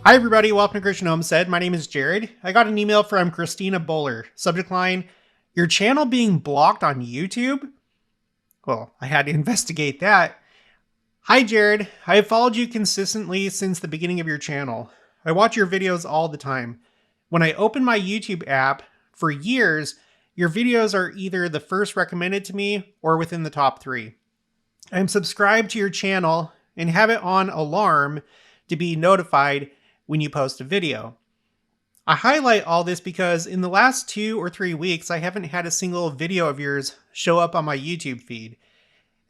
Hi everybody, welcome to Christian Homestead. My name is Jared. I got an email from Christina Bowler. Subject line, your channel being blocked on YouTube? Well, I had to investigate that. Hi Jared, I have followed you consistently since the beginning of your channel. I watch your videos all the time. When I open my YouTube app, for years, your videos are either the first recommended to me or within the top 3. I'm subscribed to your channel and have it on alarm to be notified when you post a video. I highlight all this because in the last 2 or 3 weeks, I haven't had a single video of yours show up on my YouTube feed.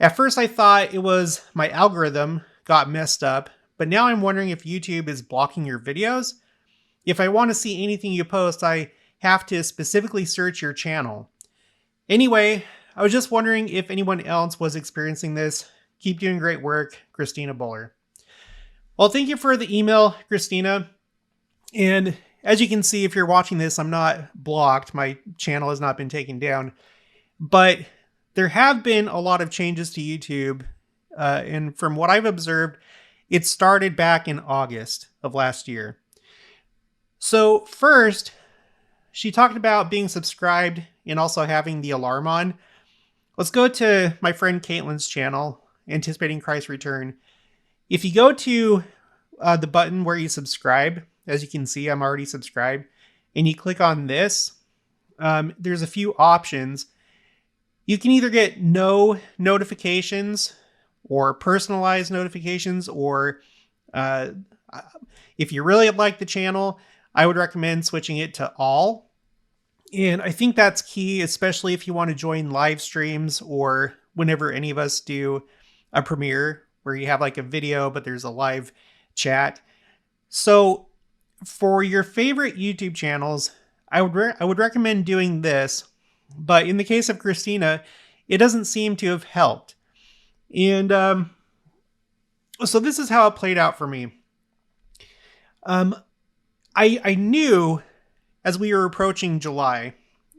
At first I thought it was my algorithm got messed up, but now I'm wondering if YouTube is blocking your videos. If I want to see anything you post, I have to specifically search your channel. Anyway, I was just wondering if anyone else was experiencing this. Keep doing great work, Christina Bowler. Well, thank you for the email, Christina. And as you can see, if you're watching this, I'm not blocked. My channel has not been taken down. But there have been a lot of changes to YouTube. And from what I've observed, it started back in August of last year. So first, she talked about being subscribed and also having the alarm on. Let's go to my friend Caitlin's channel, Anticipating Christ's Return. If you go to the button where you subscribe, as you can see, I'm already subscribed, and you click on this, there's a few options. You can either get no notifications or personalized notifications, or if you really like the channel, I would recommend switching it to all. And I think that's key, especially if you want to join live streams or whenever any of us do a premiere where you have like a video, but there's a live chat. So for your favorite YouTube channels, I would recommend doing this. But in the case of Christina, it doesn't seem to have helped. And so this is how it played out for me. I knew as we were approaching July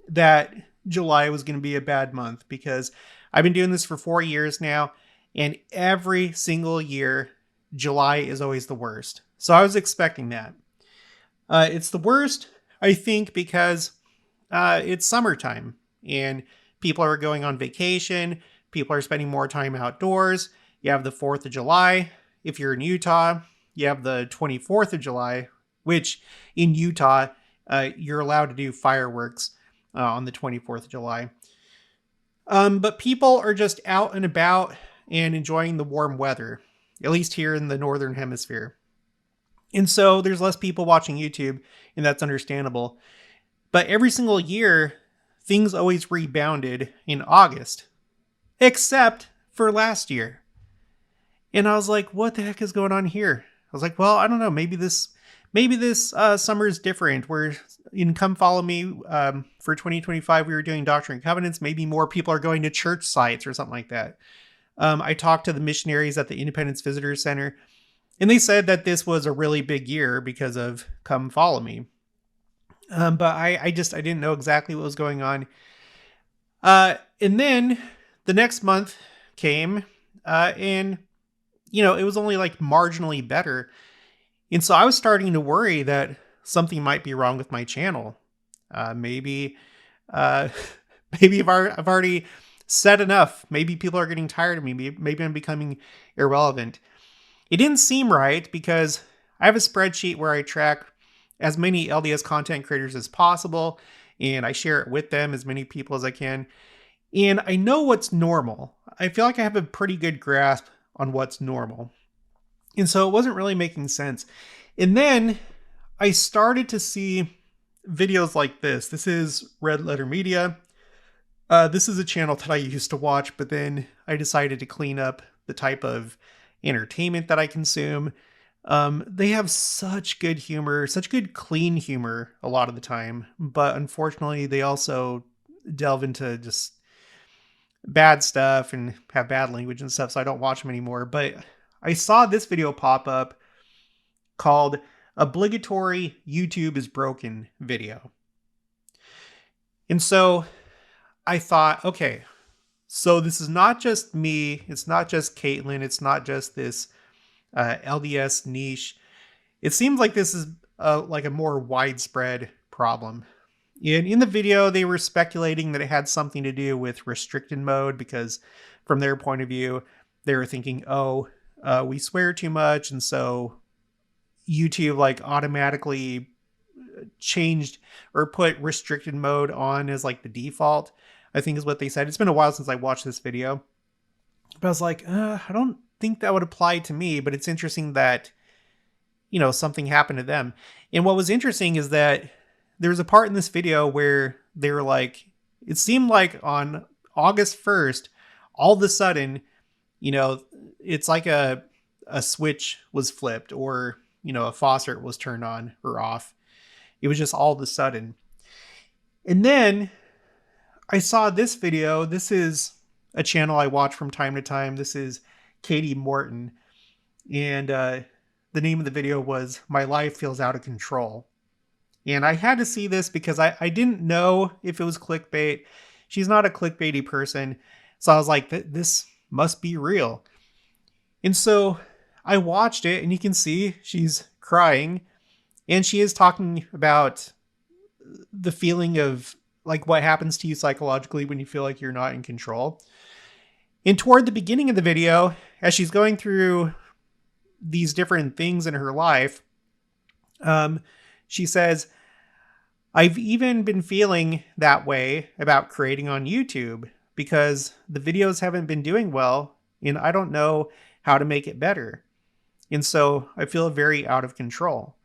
that July was going to be a bad month because I've been doing this for 4 years now. And every single year, July is always the worst. So I was expecting that. It's the worst, I think, because it's summertime and people are going on vacation. People are spending more time outdoors. You have the 4th of July. If you're in Utah, you have the 24th of July, which in Utah, you're allowed to do fireworks on the 24th of July. But people are just out and about and enjoying the warm weather, at least here in the Northern Hemisphere. And so there's less people watching YouTube, and that's understandable. But every single year, things always rebounded in August, except for last year. And I was like, what the heck is going on here? I was like, well, I don't know. Maybe this summer is different. We're in Come Follow Me for 2025. We were doing Doctrine and Covenants. Maybe more people are going to church sites or something like that. I talked to the missionaries at the Independence Visitor Center, and they said that this was a really big year because of Come Follow Me. But I didn't know exactly what was going on. And then the next month came, and it was only like marginally better. And so I was starting to worry that something might be wrong with my channel. Maybe I've already said enough. Maybe people are getting tired of me. Maybe I'm becoming irrelevant. It didn't seem right because I have a spreadsheet where I track as many LDS content creators as possible, and I share it with them, as many people as I can. And I know what's normal. I feel like I have a pretty good grasp on what's normal. And so it wasn't really making sense. And then I started to see videos like this. This is Red Letter Media. This is a channel that I used to watch, but then I decided to clean up the type of entertainment that I consume. They have such good humor, such good clean humor a lot of the time, but unfortunately they also delve into just bad stuff and have bad language and stuff, so I don't watch them anymore. But I saw this video pop up called Obligatory YouTube is Broken video. And so I thought, okay, so this is not just me. It's not just Caitlin. It's not just this LDS niche. It seems like this is like a more widespread problem. In the video, they were speculating that it had something to do with restricted mode because from their point of view, they were thinking, oh, we swear too much. And so YouTube like automatically changed or put restricted mode on as like the default, I think is what they said. It's been a while since I watched this video, but I was like, I don't think that would apply to me, but it's interesting that, you know, something happened to them. And what was interesting is that there was a part in this video where they were like, it seemed like on August 1st, all of a sudden, you know, it's like a switch was flipped or, you know, a faucet was turned on or off. It was just all of a sudden. And then I saw this video. This is a channel I watch from time to time. This is Katie Morton. And the name of the video was My Life Feels Out of Control. And I had to see this because I didn't know if it was clickbait. She's not a clickbaity person. So I was like, this must be real. And so I watched it and you can see she's crying. And she is talking about the feeling of like what happens to you psychologically when you feel like you're not in control. And toward the beginning of the video, as she's going through these different things in her life, she says, I've even been feeling that way about creating on YouTube because the videos haven't been doing well and I don't know how to make it better. And so I feel very out of control.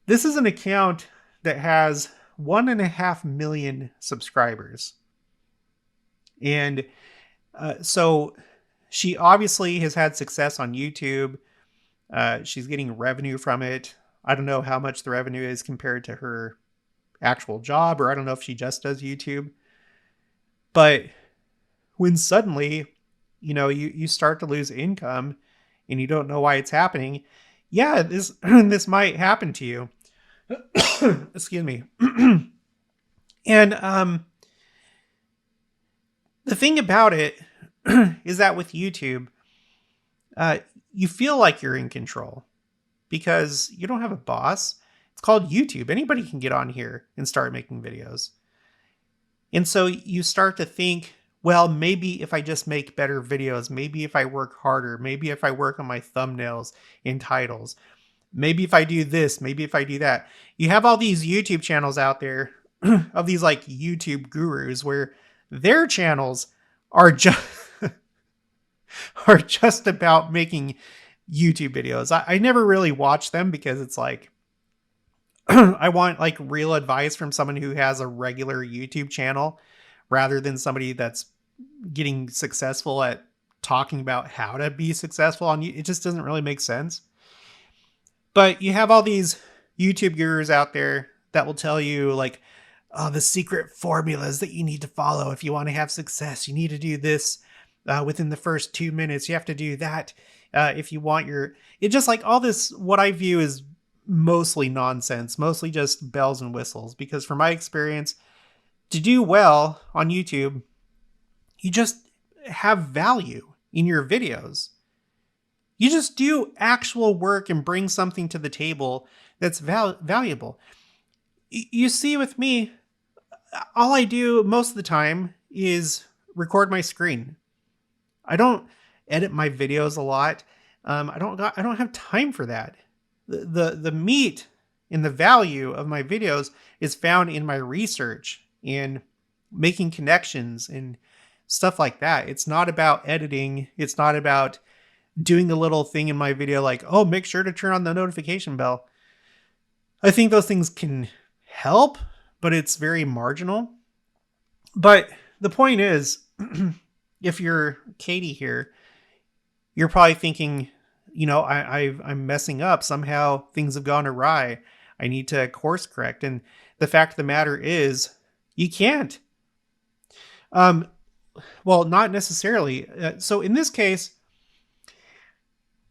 This is an account that has 1.5 million subscribers. And so she obviously has had success on YouTube. She's getting revenue from it. I don't know how much the revenue is compared to her actual job, or I don't know if she just does YouTube. But when suddenly, you know, you start to lose income and you don't know why it's happening, yeah, this might happen to you. Excuse me. And the thing about it is that with YouTube, you feel like you're in control because you don't have a boss. It's called YouTube. Anybody can get on here and start making videos. And so you start to think, well, maybe if I just make better videos, maybe if I work harder, maybe if I work on my thumbnails and titles, maybe if I do this, maybe if I do that. You have all these YouTube channels out there of these like YouTube gurus where their channels are just are just about making YouTube videos. I never really watch them because it's like I want like real advice from someone who has a regular YouTube channel rather than somebody that's getting successful at talking about how to be successful on YouTube. It just doesn't really make sense. But you have all these YouTube gurus out there that will tell you like, oh, the secret formulas that you need to follow if you want to have success. You need to do this within the first 2 minutes. You have to do that if you want your... It's just like all this, what I view is mostly nonsense, mostly just bells and whistles. Because from my experience, to do well on YouTube, you just have value in your videos. You just do actual work and bring something to the table that's valuable. You see with me, all I do most of the time is record my screen. I don't edit my videos a lot. I don't have time for that. The meat and the value of my videos is found in my research and making connections and stuff like that. It's not about editing. It's not about doing the little thing in my video like, oh, make sure to turn on the notification bell. I think those things can help, but it's very marginal. But the point is, if you're Katie here, you're probably thinking, you know, I'm messing up. Somehow things have gone awry. I need to course correct. And the fact of the matter is, you can't. Well, not necessarily. So in this case,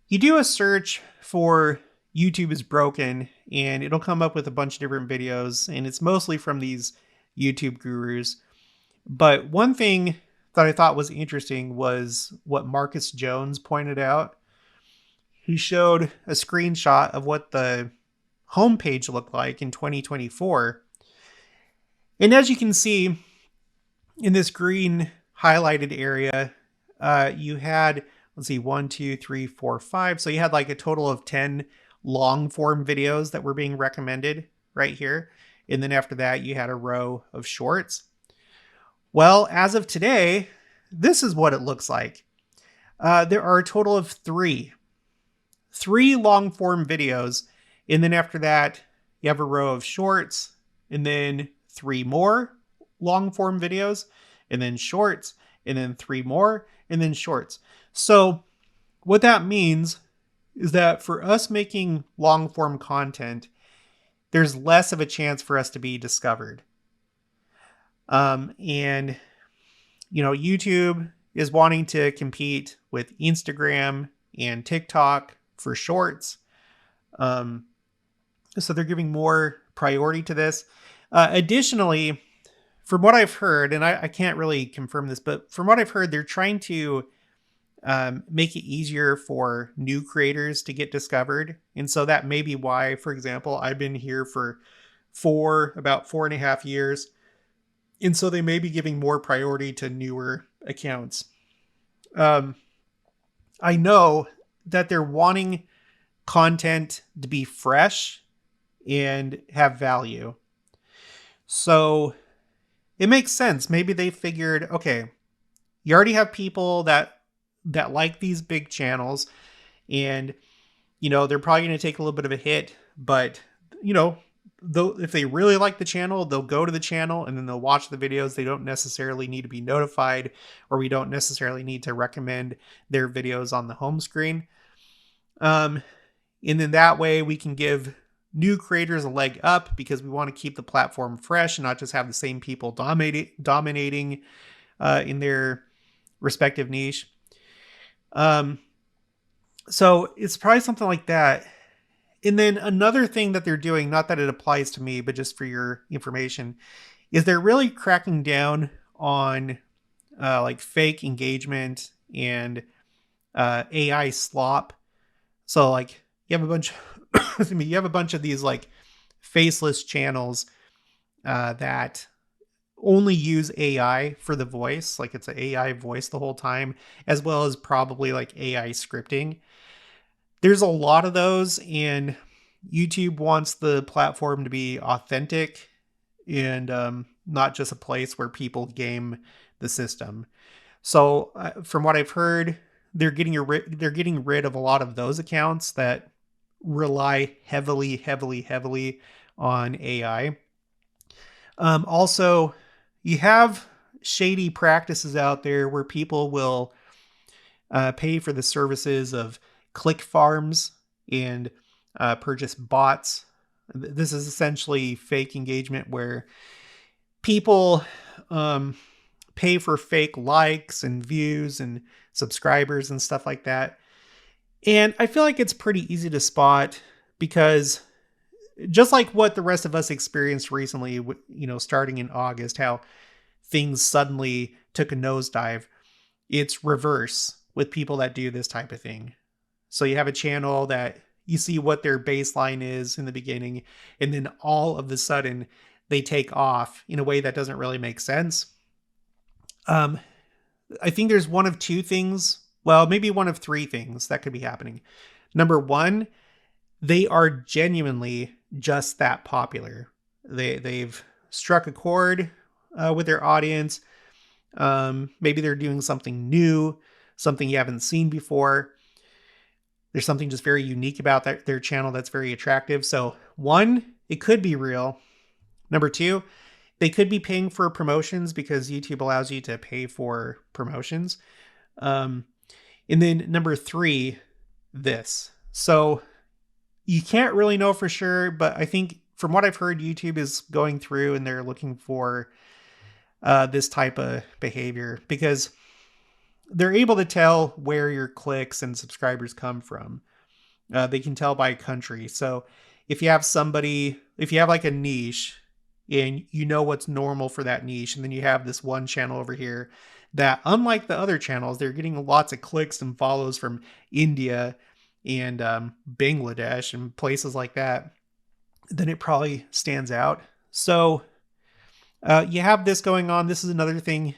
you do a search for YouTube is broken and it'll come up with a bunch of different videos, and it's mostly from these YouTube gurus. But one thing that I thought was interesting was what Marcus Jones pointed out. he showed a screenshot of what the homepage looked like in 2024. And as you can see in this green highlighted area, you had, let's see, 1, 2, 3, 4, 5. So you had like a total of 10 long form videos that were being recommended right here. And then after that, you had a row of shorts. Well, as of today, this is what it looks like. There are a total of three long form videos. And then after that, you have a row of shorts, and then 3 more long form videos, and then shorts, and then 3 more, and then shorts. So what that means is that for us making long form content, there's less of a chance for us to be discovered. And, YouTube is wanting to compete with Instagram and TikTok for shorts. So they're giving more priority to this. Additionally, from what I've heard, and I can't really confirm this, but from what I've heard, they're trying to make it easier for new creators to get discovered. And so that may be why, for example, I've been here for about 4.5 years. And so they may be giving more priority to newer accounts. I know that they're wanting content to be fresh and have value. So it makes sense. Maybe they figured, okay, you already have people that like these big channels, and they're probably going to take a little bit of a hit, but though if they really like the channel, they'll go to the channel and then they'll watch the videos. They don't necessarily need to be notified, or we don't necessarily need to recommend their videos on the home screen. And then that way we can give new creators a leg up, because we want to keep the platform fresh and not just have the same people dominating in their respective niche. So it's probably something like that. And then another thing that they're doing, not that it applies to me, but just for your information, is they're really cracking down on like fake engagement and AI slop. So like you have a bunch of these like faceless channels that only use AI for the voice, like it's an AI voice the whole time, as well as probably like AI scripting. There's a lot of those, and YouTube wants the platform to be authentic and not just a place where people game the system. So from what I've heard, they're getting rid of a lot of those accounts that rely heavily on AI. Also, you have shady practices out there where people will pay for the services of click farms and purchase bots. This is essentially fake engagement where people pay for fake likes and views and subscribers and stuff like that. And I feel like it's pretty easy to spot, because just like what the rest of us experienced recently, starting in August, how things suddenly took a nosedive, it's reverse with people that do this type of thing. So you have a channel that you see what their baseline is in the beginning, and then all of a sudden they take off in a way that doesn't really make sense. I think there's one of two things, well, maybe one of three things that could be happening. Number one, they are genuinely just that popular. They've struck a chord with their audience. Maybe they're doing something new, something you haven't seen before. There's something just very unique about their channel that's very attractive. So one, it could be real. Number two, they could be paying for promotions, because YouTube allows you to pay for promotions. And then number three, this. So you can't really know for sure, but I think from what I've heard, YouTube is going through and they're looking for this type of behavior, because they're able to tell where your clicks and subscribers come from. They can tell by country. So if you have like a niche and you know what's normal for that niche, and then you have this one channel over here that, unlike the other channels, they're getting lots of clicks and follows from India and Bangladesh and places like that, then it probably stands out. So you have this going on. This is another thing,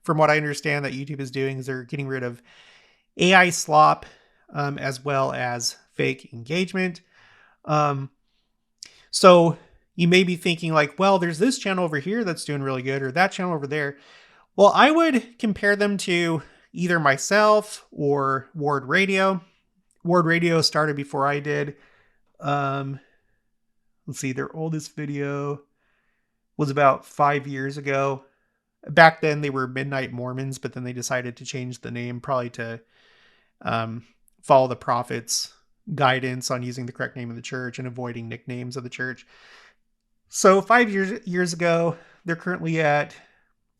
from what I understand, that YouTube is doing, is they're getting rid of AI slop, as well as fake engagement. So you may be thinking like, well, there's this channel over here that's doing really good, or that channel over there. Well, I would compare them to either myself or Ward Radio. Ward Radio started before I did. Let's see, their oldest video was about 5 years ago. Back then they were Midnight Mormons, but then they decided to change the name, probably to follow the prophet's guidance on using the correct name of the church and avoiding nicknames of the church. So 5 years ago, they're currently at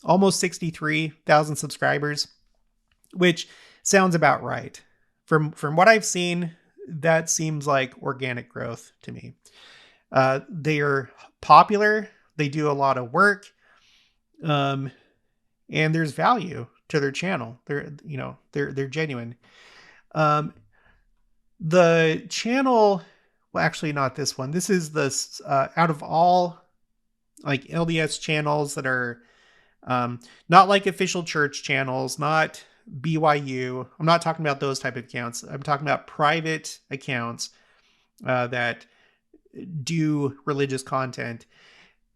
almost 63,000 subscribers, which sounds about right. From what I've seen, that seems like organic growth to me. They are popular. They do a lot of work. And there's value to their channel. They're genuine. The channel, well, actually not this one. This is the out of all like LDS channels that are not like official church channels, not BYU. I'm not talking about those type of accounts. I'm talking about private accounts that do religious content.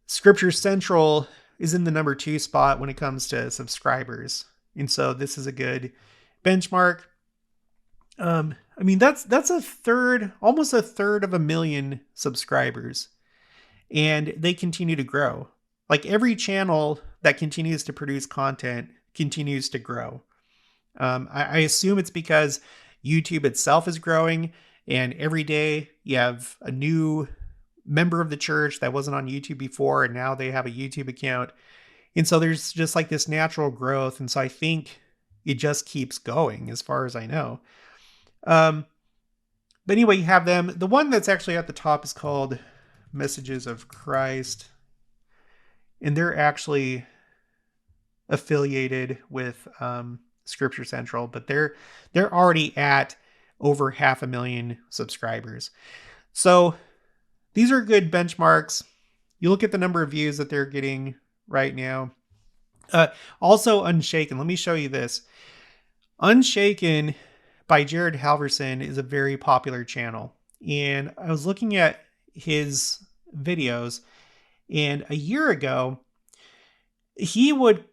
Scripture Central is in the number 2 spot when it comes to subscribers. And so this is a good benchmark. I mean, that's a third, almost a third of a million subscribers, and they continue to grow. Like every channel that continues to produce content continues to grow. I assume it's because YouTube itself is growing, and every day you have a new member of the church that wasn't on YouTube before, and now they have a YouTube account. And so there's just like this natural growth. And so I think it just keeps going as far as I know. But anyway, you have them. The one that's actually at the top is called Messages of Christ. And they're actually affiliated with Scripture Central, but they're already at over 500,000 subscribers. So these are good benchmarks. You look at the number of views that they're getting right now. Also Unshaken. Let me show you this. Unshaken by Jared Halverson is a very popular channel. And I was looking at his videos, and a year ago, he would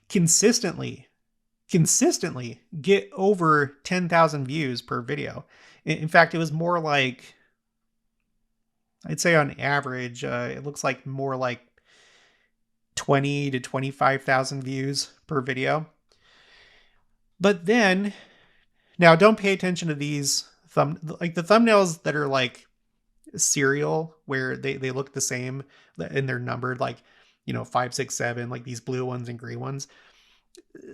consistently get over 10,000 views per video. In fact, it was more like, I'd say on average, it looks like more like 20 to 25,000 views per video. But then, now don't pay attention to these like the thumbnails that are like serial, where they look the same and they're numbered like, 5, 6, 7, like these blue ones and green ones.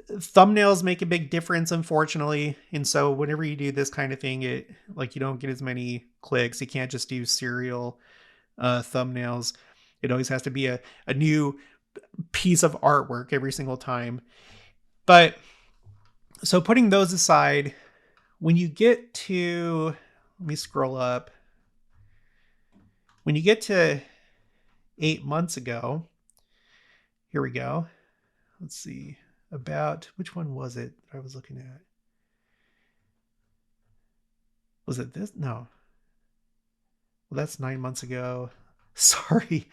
Thumbnails make a big difference, unfortunately. And so whenever you do this kind of thing, you don't get as many clicks. You can't just do serial thumbnails. It always has to be a new piece of artwork every single time. But so putting those aside, when you get to, let me scroll up. When you get to 8 months ago, here we go. Let's see. About, which one was it that I was looking at? Was it this? No. Well, that's 9 months ago. Sorry.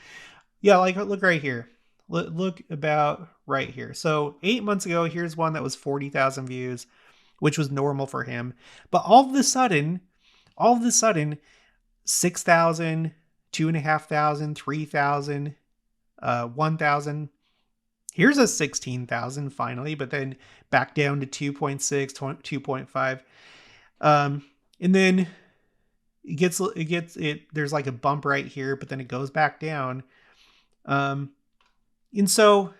Yeah, like look right here. Look about right here. So 8 months ago, here's one that was 40,000 views, which was normal for him. But all of a sudden, 6,000, 2,500, 3,000, 1,000. Here's a 16,000 finally, but then back down to 2.6, 2.5. And then there's like a bump right here, but then it goes back down. And so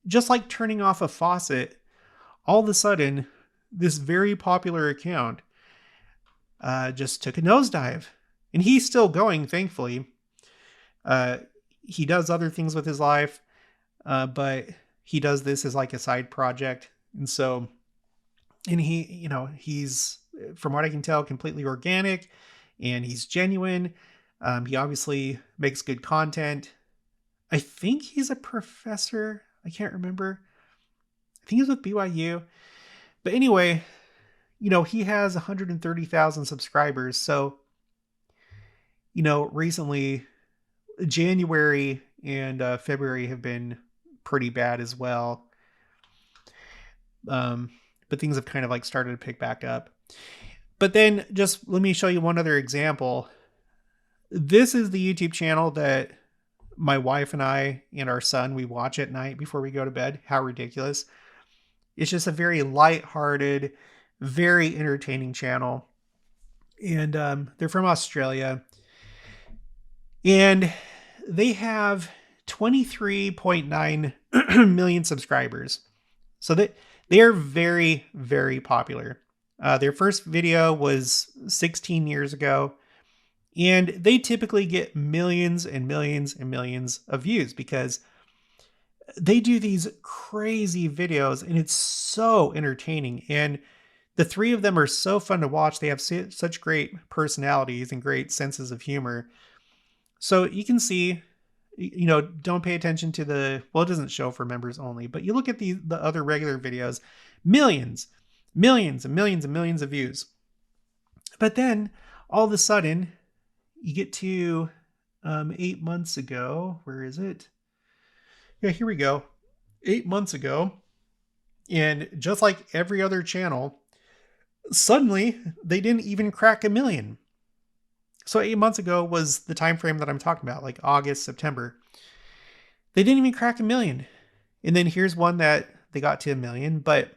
just like turning off a faucet, all of a sudden, this very popular account just took a nosedive. And he's still going, thankfully. He does other things with his life, but he does this as like a side project. And so, and he's from what I can tell, completely organic, and he's genuine. He obviously makes good content. I think he's a professor. I can't remember. I think he's with BYU. But anyway, he has 130,000 subscribers. So, recently, January and February have been pretty bad as well. But things have kind of like started to pick back up. But then just let me show you one other example. This is the YouTube channel that my wife and I and our son, we watch at night before we go to bed. How ridiculous. It's just a very lighthearted, very entertaining channel. And they're from Australia. And they have 23.9 million subscribers. So they are very, very popular. Their first video was 16 years ago. And they typically get millions and millions and millions of views because they do these crazy videos and it's so entertaining. And the three of them are so fun to watch. They have such great personalities and great senses of humor. So you can see, don't pay attention to it doesn't show for members only, but you look at the other regular videos, millions and millions and millions of views. But then all of a sudden, you get to 8 months ago. Where is it? Yeah, here we go. 8 months ago. And just like every other channel, suddenly they didn't even crack 1 million. So 8 months ago was the time frame that I'm talking about, like August, September. They didn't even crack 1 million. And then here's one that they got to 1 million, but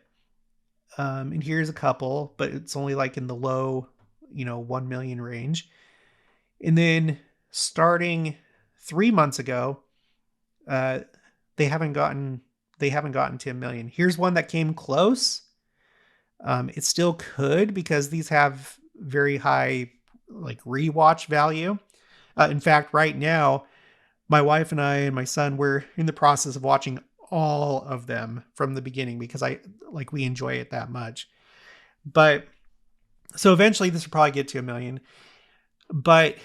and here's a couple, but it's only like in the low, 1 million range. And then starting 3 months ago, they haven't gotten to 1 million. Here's one that came close. It still could because these have very high like rewatch value. In fact, right now, my wife and I and my son, we're in the process of watching all of them from the beginning because we enjoy it that much. But so eventually this will probably get to 1 million. But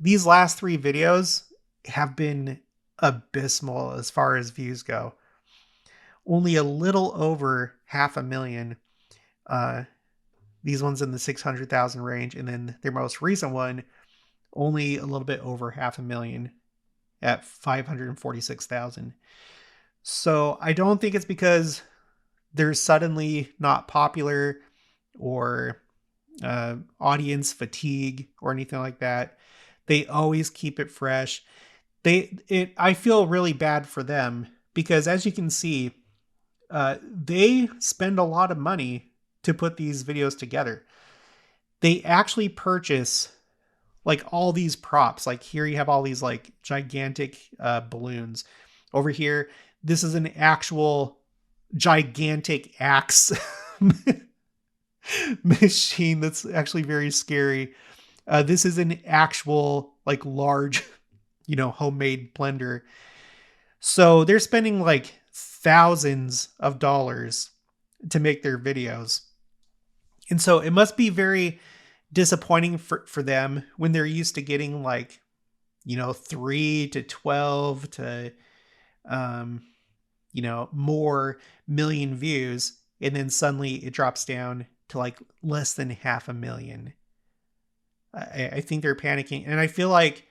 these last 3 videos have been abysmal as far as views go. Only a little over 500,000. These ones in the 600,000 range. And then their most recent one, only a little bit over 500,000 at 546,000. So I don't think it's because they're suddenly not popular or audience fatigue or anything like that. They always keep it fresh. I feel really bad for them because as you can see, they spend a lot of money to put these videos together. They actually purchase like all these props. Like here you have all these like gigantic balloons. Over here, this is an actual gigantic axe machine that's actually very scary. This is an actual like large, homemade blender. So they're spending like thousands of dollars to make their videos. And so it must be very disappointing for them when they're used to getting like, 3 to 12 to, more million views. And then suddenly it drops down to like less than 500,000. I think they're panicking. And I feel like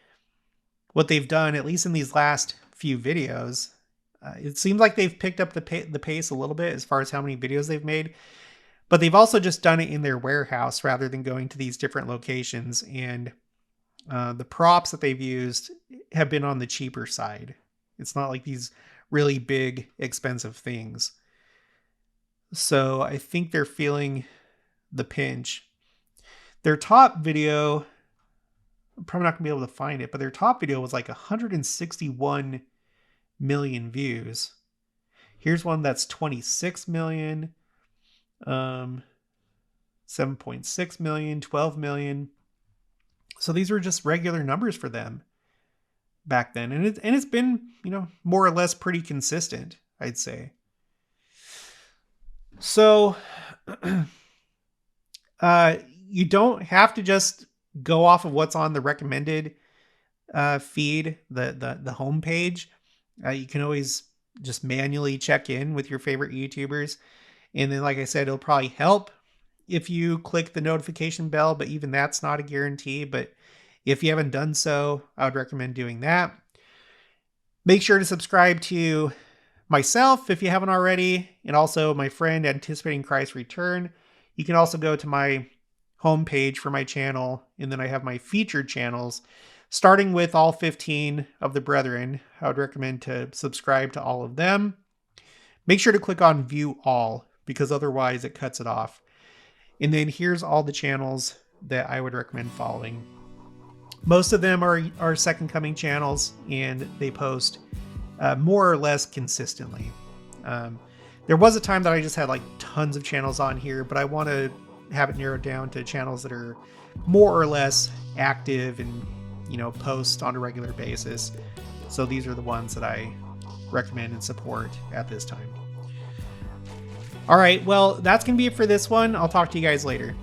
what they've done, at least in these last few videos, it seems like they've picked up the pace a little bit as far as how many videos they've made. But they've also just done it in their warehouse rather than going to these different locations. And the props that they've used have been on the cheaper side. It's not like these really big, expensive things. So I think they're feeling the pinch. Their top video, I'm probably not going to be able to find it, but their top video was like 161 million views. Here's one that's 26 million. 7.6 million, 12 million. So these were just regular numbers for them back then. And it's been, more or less pretty consistent, I'd say. So You don't have to just go off of what's on the recommended feed, the home page. You can always just manually check in with your favorite YouTubers. And then, like I said, it'll probably help if you click the notification bell, but even that's not a guarantee. But if you haven't done so, I would recommend doing that. Make sure to subscribe to myself if you haven't already, and also my friend Anticipating Christ's Return. You can also go to my homepage for my channel, and then I have my featured channels, starting with all 15 of the brethren. I would recommend to subscribe to all of them. Make sure to click on View All, because otherwise it cuts it off. And then here's all the channels that I would recommend following. Most of them are Second Coming channels, and they post more or less consistently. There was a time that I just had like tons of channels on here, but I want to have it narrowed down to channels that are more or less active and, you know, post on a regular basis. So these are the ones that I recommend and support at this time. All right, well, that's going to be it for this one. I'll talk to you guys later.